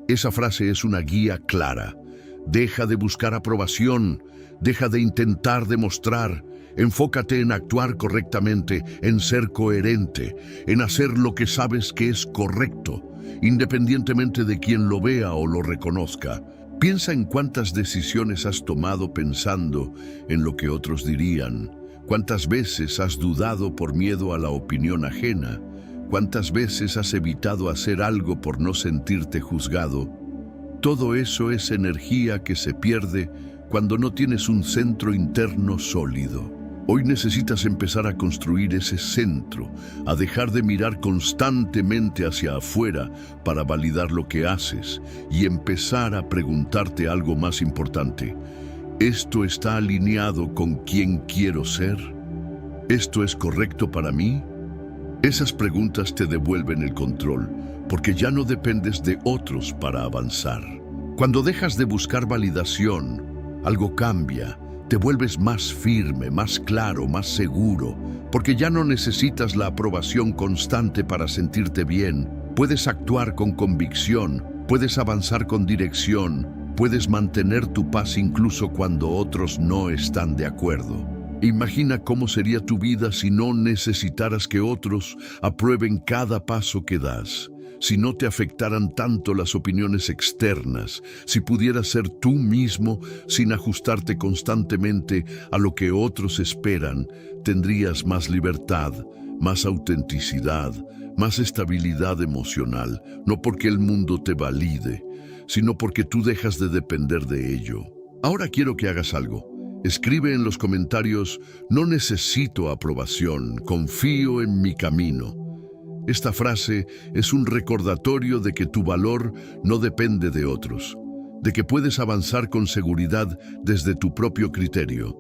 [SPEAKER 1] Esa frase es una guía clara. Deja de buscar aprobación, deja de intentar demostrar. Enfócate en actuar correctamente, en ser coherente, en hacer lo que sabes que es correcto, independientemente de quien lo vea o lo reconozca. Piensa en cuántas decisiones has tomado pensando en lo que otros dirían, cuántas veces has dudado por miedo a la opinión ajena, cuántas veces has evitado hacer algo por no sentirte juzgado. Todo eso es energía que se pierde cuando no tienes un centro interno sólido. Hoy necesitas empezar a construir ese centro, a dejar de mirar constantemente hacia afuera para validar lo que haces y empezar a preguntarte algo más importante. ¿Esto está alineado con quién quiero ser? ¿Esto es correcto para mí? Esas preguntas te devuelven el control, porque ya no dependes de otros para avanzar. Cuando dejas de buscar validación, algo cambia. Te vuelves más firme, más claro, más seguro, porque ya no necesitas la aprobación constante para sentirte bien. Puedes actuar con convicción, puedes avanzar con dirección, puedes mantener tu paz incluso cuando otros no están de acuerdo. Imagina cómo sería tu vida si no necesitaras que otros aprueben cada paso que das. Si no te afectaran tanto las opiniones externas, si pudieras ser tú mismo sin ajustarte constantemente a lo que otros esperan, tendrías más libertad, más autenticidad, más estabilidad emocional, no porque el mundo te valide, sino porque tú dejas de depender de ello. Ahora quiero que hagas algo. Escribe en los comentarios: no necesito aprobación, confío en mi camino. Esta frase es un recordatorio de que tu valor no depende de otros, de que puedes avanzar con seguridad desde tu propio criterio.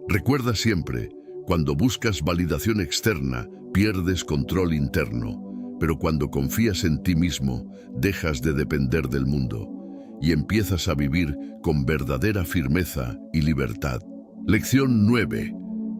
[SPEAKER 1] Recuerda siempre, cuando buscas validación externa, pierdes control interno, pero cuando confías en ti mismo, dejas de depender del mundo y empiezas a vivir con verdadera firmeza y libertad. Lección 9.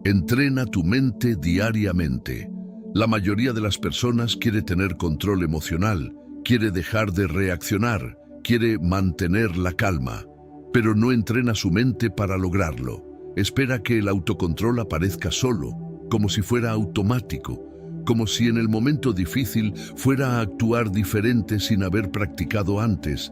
[SPEAKER 1] Entrena tu mente diariamente. La mayoría de las personas quiere tener control emocional, quiere dejar de reaccionar, quiere mantener la calma, pero no entrena su mente para lograrlo. Espera que el autocontrol aparezca solo, como si fuera automático, como si en el momento difícil fuera a actuar diferente sin haber practicado antes.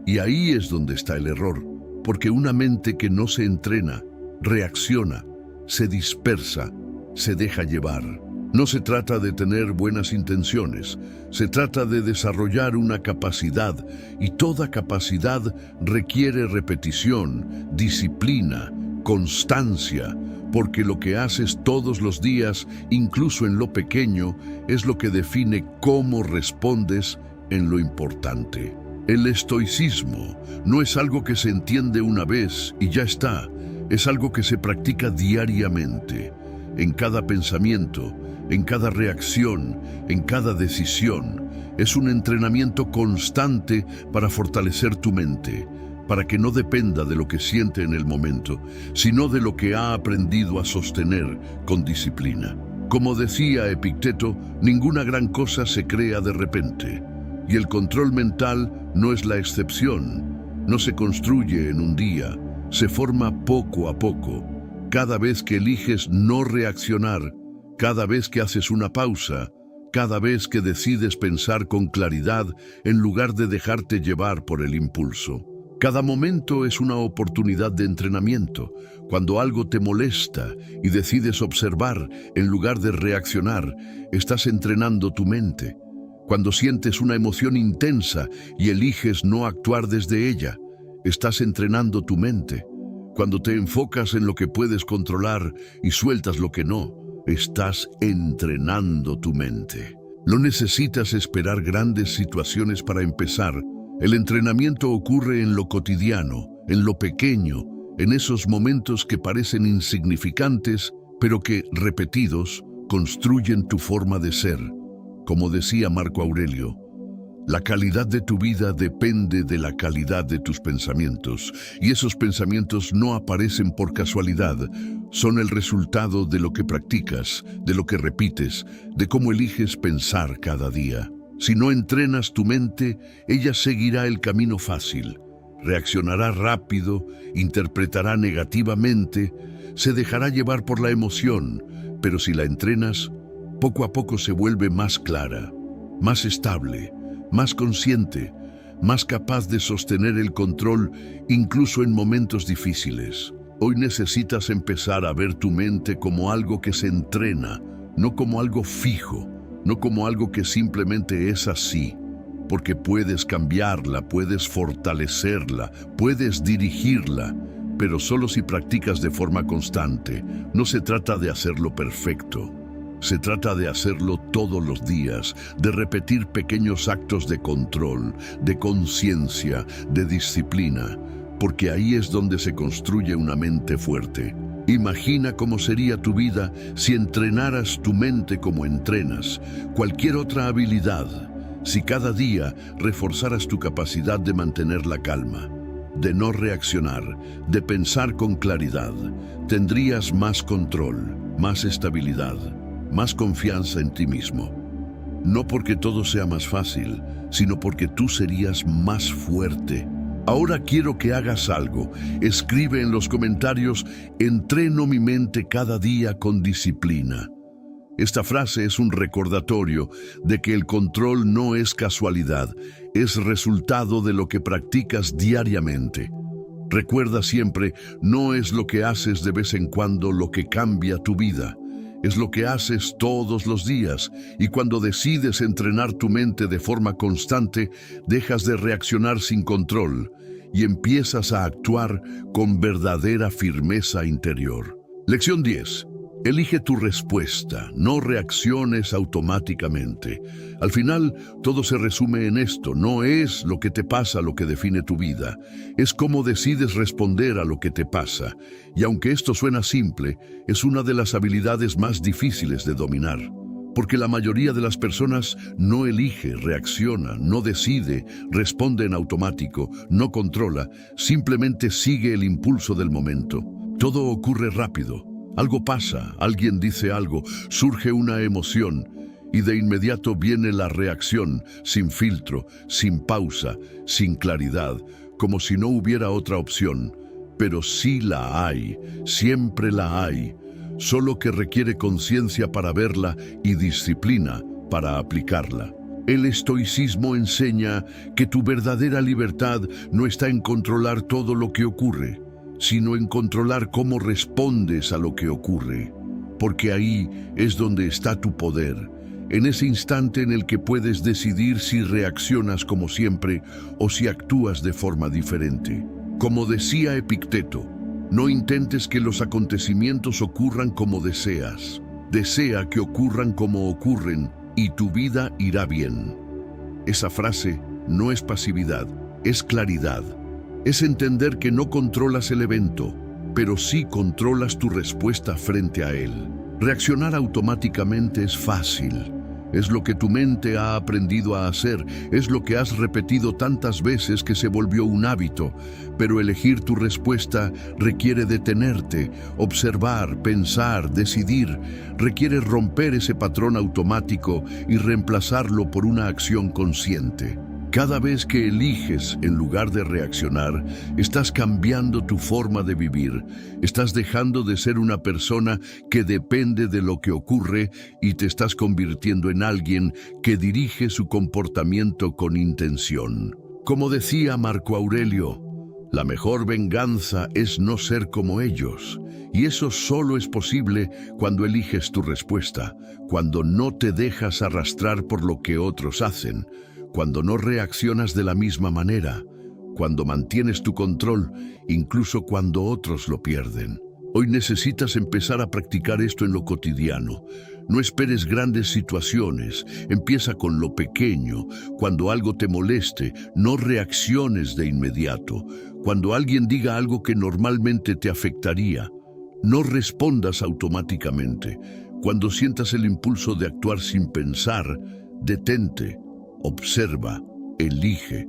[SPEAKER 1] Y ahí es donde está el error, porque una mente que no se entrena, reacciona, se dispersa, se deja llevar. No se trata de tener buenas intenciones, se trata de desarrollar una capacidad, y toda capacidad requiere repetición, disciplina, constancia, porque lo que haces todos los días, incluso en lo pequeño, es lo que define cómo respondes en lo importante. El estoicismo no es algo que se entiende una vez y ya está, es algo que se practica diariamente, en cada pensamiento, en cada reacción, en cada decisión. Es un entrenamiento constante para fortalecer tu mente, para que no dependa de lo que siente en el momento, sino de lo que ha aprendido a sostener con disciplina. Como decía Epicteto, ninguna gran cosa se crea de repente. Y el control mental no es la excepción. No se construye en un día, se forma poco a poco. Cada vez que eliges no reaccionar, cada vez que haces una pausa, cada vez que decides pensar con claridad en lugar de dejarte llevar por el impulso. Cada momento es una oportunidad de entrenamiento. Cuando algo te molesta y decides observar en lugar de reaccionar, estás entrenando tu mente. Cuando sientes una emoción intensa y eliges no actuar desde ella, estás entrenando tu mente. Cuando te enfocas en lo que puedes controlar y sueltas lo que no, estás entrenando tu mente. No necesitas esperar grandes situaciones para empezar. El entrenamiento ocurre en lo cotidiano, en lo pequeño, en esos momentos que parecen insignificantes, pero que, repetidos, construyen tu forma de ser. Como decía Marco Aurelio, la calidad de tu vida depende de la calidad de tus pensamientos, y esos pensamientos no aparecen por casualidad, son el resultado de lo que practicas, de lo que repites, de cómo eliges pensar cada día. Si no entrenas tu mente, ella seguirá el camino fácil, reaccionará rápido, interpretará negativamente, se dejará llevar por la emoción, pero si la entrenas, poco a poco se vuelve más clara, más estable, más consciente, más capaz de sostener el control incluso en momentos difíciles. Hoy necesitas empezar a ver tu mente como algo que se entrena, no como algo fijo, no como algo que simplemente es así, porque puedes cambiarla, puedes fortalecerla, puedes dirigirla, pero solo si practicas de forma constante. No se trata de hacerlo perfecto. Se trata de hacerlo todos los días, de repetir pequeños actos de control, de conciencia, de disciplina, porque ahí es donde se construye una mente fuerte. Imagina cómo sería tu vida si entrenaras tu mente como entrenas cualquier otra habilidad, si cada día reforzaras tu capacidad de mantener la calma, de no reaccionar, de pensar con claridad. Tendrías más control, más estabilidad, más confianza en ti mismo. No porque todo sea más fácil, sino porque tú serías más fuerte. Ahora quiero que hagas algo. Escribe en los comentarios: entreno mi mente cada día con disciplina. Esta frase es un recordatorio de que el control no es casualidad, es resultado de lo que practicas diariamente. Recuerda siempre, no es lo que haces de vez en cuando lo que cambia tu vida. Es lo que haces todos los días, y cuando decides entrenar tu mente de forma constante, dejas de reaccionar sin control y empiezas a actuar con verdadera firmeza interior. Lección 10. Elige tu respuesta, no reacciones automáticamente. Al final, todo se resume en esto: no es lo que te pasa lo que define tu vida, es cómo decides responder a lo que te pasa. Y aunque esto suena simple, es una de las habilidades más difíciles de dominar. Porque la mayoría de las personas no elige, reacciona, no decide, responde en automático, no controla, simplemente sigue el impulso del momento. Todo ocurre rápido. Algo pasa, alguien dice algo, surge una emoción y de inmediato viene la reacción, sin filtro, sin pausa, sin claridad, como si no hubiera otra opción. Pero sí la hay, siempre la hay, solo que requiere conciencia para verla y disciplina para aplicarla. El estoicismo enseña que tu verdadera libertad no está en controlar todo lo que ocurre, sino en controlar cómo respondes a lo que ocurre, porque ahí es donde está tu poder, en ese instante en el que puedes decidir si reaccionas como siempre o si actúas de forma diferente. Como decía Epicteto, no intentes que los acontecimientos ocurran como deseas, desea que ocurran como ocurren y tu vida irá bien. Esa frase no es pasividad, es claridad. Es entender que no controlas el evento, pero sí controlas tu respuesta frente a él. Reaccionar automáticamente es fácil. Es lo que tu mente ha aprendido a hacer, es lo que has repetido tantas veces que se volvió un hábito. Pero elegir tu respuesta requiere detenerte, observar, pensar, decidir. Requiere romper ese patrón automático y reemplazarlo por una acción consciente. Cada vez que eliges en lugar de reaccionar, estás cambiando tu forma de vivir. Estás dejando de ser una persona que depende de lo que ocurre y te estás convirtiendo en alguien que dirige su comportamiento con intención. Como decía Marco Aurelio, la mejor venganza es no ser como ellos. Y eso solo es posible cuando eliges tu respuesta, cuando no te dejas arrastrar por lo que otros hacen, cuando no reaccionas de la misma manera, cuando mantienes tu control, incluso cuando otros lo pierden. Hoy necesitas empezar a practicar esto en lo cotidiano. No esperes grandes situaciones, empieza con lo pequeño. Cuando algo te moleste, no reacciones de inmediato. Cuando alguien diga algo que normalmente te afectaría, no respondas automáticamente. Cuando sientas el impulso de actuar sin pensar, detente. Observa, elige.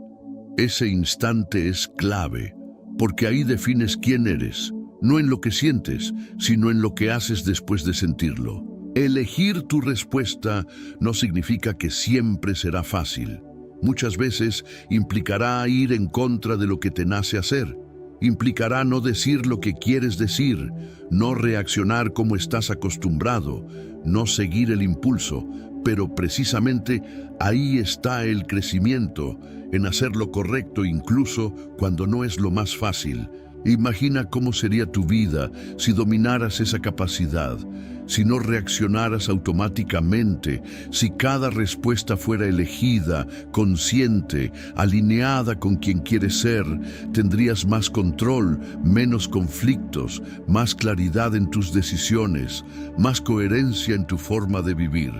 [SPEAKER 1] Ese instante es clave, porque ahí defines quién eres, no en lo que sientes, sino en lo que haces después de sentirlo. Elegir tu respuesta no significa que siempre será fácil. Muchas veces implicará ir en contra de lo que te nace hacer. Implicará no decir lo que quieres decir, no reaccionar como estás acostumbrado, no seguir el impulso. Pero precisamente ahí está el crecimiento, en hacer lo correcto incluso cuando no es lo más fácil. Imagina cómo sería tu vida si dominaras esa capacidad, si no reaccionaras automáticamente, si cada respuesta fuera elegida, consciente, alineada con quien quieres ser. Tendrías más control, menos conflictos, más claridad en tus decisiones, más coherencia en tu forma de vivir.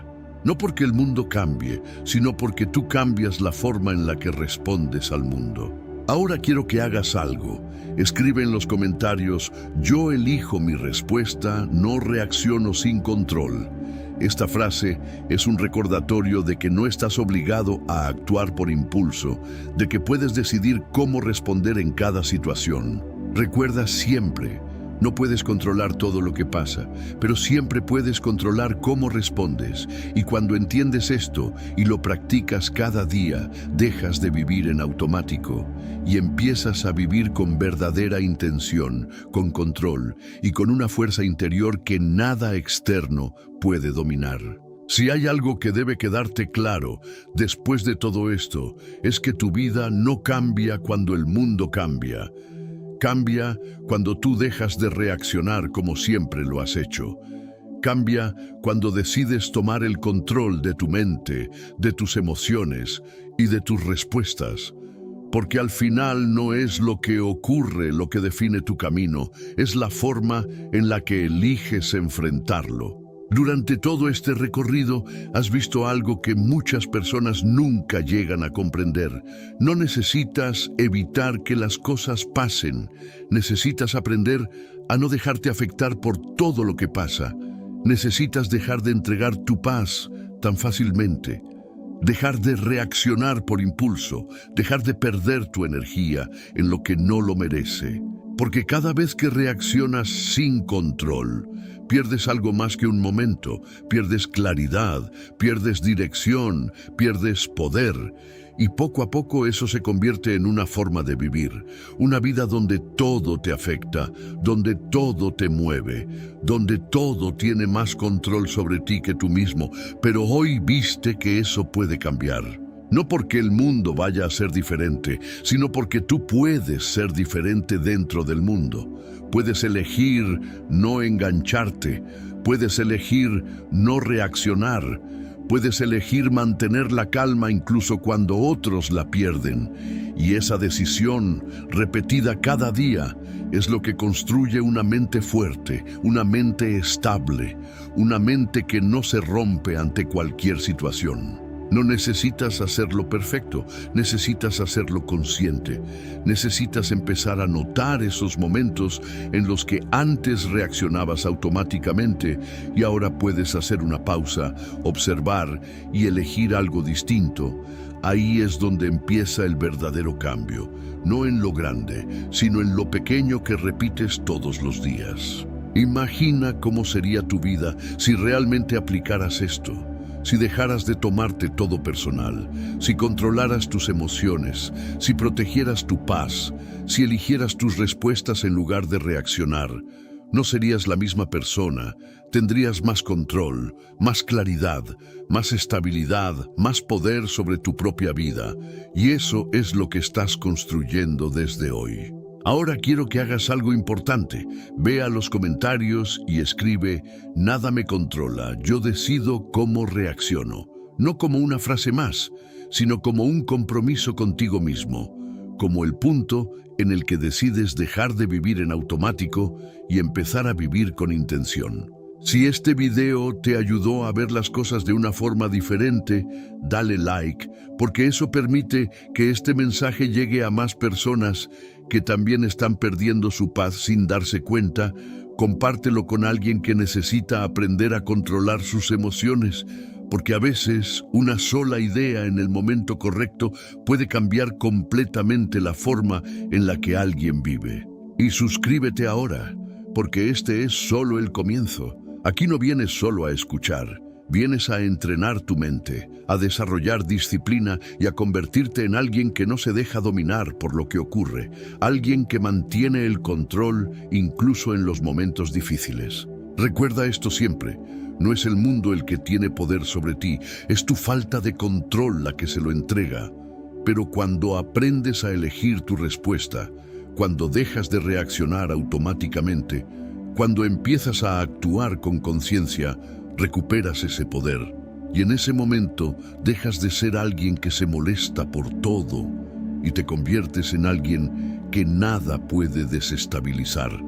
[SPEAKER 1] No porque el mundo cambie, sino porque tú cambias la forma en la que respondes al mundo. Ahora quiero que hagas algo. Escribe en los comentarios: yo elijo mi respuesta, no reacciono sin control. Esta frase es un recordatorio de que no estás obligado a actuar por impulso, de que puedes decidir cómo responder en cada situación. Recuerda siempre: no puedes controlar todo lo que pasa, pero siempre puedes controlar cómo respondes. Y cuando entiendes esto y lo practicas cada día, dejas de vivir en automático y empiezas a vivir con verdadera intención, con control y con una fuerza interior que nada externo puede dominar. Si hay algo que debe quedarte claro después de todo esto, es que tu vida no cambia cuando el mundo cambia. Cambia cuando tú dejas de reaccionar como siempre lo has hecho. cambia cuando decides tomar el control de tu mente, de tus emociones y de tus respuestas. Porque al final no es lo que ocurre lo que define tu camino, es la forma en la que eliges enfrentarlo. Durante todo este recorrido has visto algo que muchas personas nunca llegan a comprender. No necesitas evitar que las cosas pasen, necesitas aprender a no dejarte afectar por todo lo que pasa. Necesitas dejar de entregar tu paz tan fácilmente. Dejar de reaccionar por impulso, dejar de perder tu energía en lo que no lo merece. Porque cada vez que reaccionas sin control, pierdes algo más que un momento, pierdes claridad, pierdes dirección, pierdes poder. Y poco a poco eso se convierte en una forma de vivir, una vida donde todo te afecta, donde todo te mueve, donde todo tiene más control sobre ti que tú mismo. Pero hoy viste que eso puede cambiar. No porque el mundo vaya a ser diferente, sino porque tú puedes ser diferente dentro del mundo. Puedes elegir no engancharte, puedes elegir no reaccionar, puedes elegir mantener la calma incluso cuando otros la pierden. Y esa decisión, repetida cada día, es lo que construye una mente fuerte, una mente estable, una mente que no se rompe ante cualquier situación. No necesitas hacerlo perfecto, necesitas hacerlo consciente. Necesitas empezar a notar esos momentos en los que antes reaccionabas automáticamente y ahora puedes hacer una pausa, observar y elegir algo distinto. Ahí es donde empieza el verdadero cambio, no en lo grande, sino en lo pequeño que repites todos los días. Imagina cómo sería tu vida si realmente aplicaras esto. Si dejaras de tomarte todo personal, si controlaras tus emociones, si protegieras tu paz, si eligieras tus respuestas en lugar de reaccionar, no serías la misma persona, tendrías más control, más claridad, más estabilidad, más poder sobre tu propia vida. Y eso es lo que estás construyendo desde hoy. Ahora quiero que hagas algo importante. Ve a los comentarios y escribe: nada me controla, yo decido cómo reacciono. No como una frase más, sino como un compromiso contigo mismo, como el punto en el que decides dejar de vivir en automático y empezar a vivir con intención. Si este video te ayudó a ver las cosas de una forma diferente, dale like, porque eso permite que este mensaje llegue a más personas que también están perdiendo su paz sin darse cuenta. Compártelo con alguien que necesita aprender a controlar sus emociones, porque a veces una sola idea en el momento correcto puede cambiar completamente la forma en la que alguien vive. Y suscríbete ahora, porque este es solo el comienzo. Aquí no vienes solo a escuchar, vienes a entrenar tu mente, a desarrollar disciplina y a convertirte en alguien que no se deja dominar por lo que ocurre, alguien que mantiene el control incluso en los momentos difíciles. Recuerda esto siempre: no es el mundo el que tiene poder sobre ti, es tu falta de control la que se lo entrega. Pero cuando aprendes a elegir tu respuesta, cuando dejas de reaccionar automáticamente, cuando empiezas a actuar con conciencia, recuperas ese poder. Y en ese momento dejas de ser alguien que se molesta por todo y te conviertes en alguien que nada puede desestabilizar.